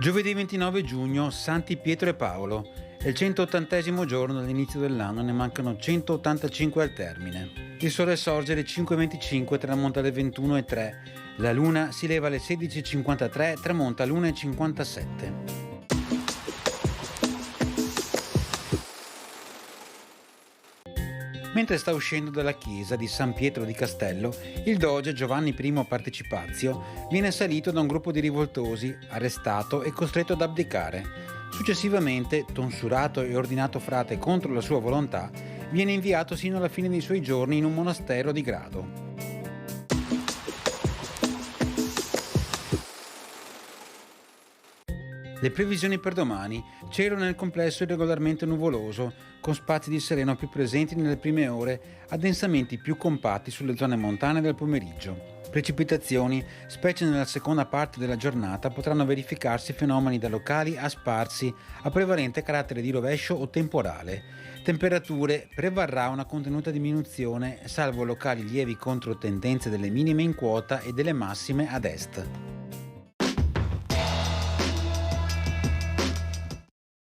Giovedì 29 giugno, Santi Pietro e Paolo. È il 180° giorno dall'inizio dell'anno, ne mancano 185 al termine. Il sole sorge alle 5:25, tramonta alle 21:03. La luna si leva alle 16:53, tramonta alle 1:57. Mentre sta uscendo dalla chiesa di San Pietro di Castello, il doge Giovanni I Partecipazio viene assalito da un gruppo di rivoltosi, arrestato e costretto ad abdicare. Successivamente, tonsurato e ordinato frate contro la sua volontà, viene inviato sino alla fine dei suoi giorni in un monastero di grado. Le previsioni per domani: cielo nel complesso irregolarmente nuvoloso, con spazi di sereno più presenti nelle prime ore, addensamenti più compatti sulle zone montane del pomeriggio. Precipitazioni, specie nella seconda parte della giornata, potranno verificarsi fenomeni da locali a sparsi, a prevalente carattere di rovescio o temporale. Temperature: prevarrà una contenuta diminuzione, salvo locali lievi controtendenze delle minime in quota e delle massime ad est.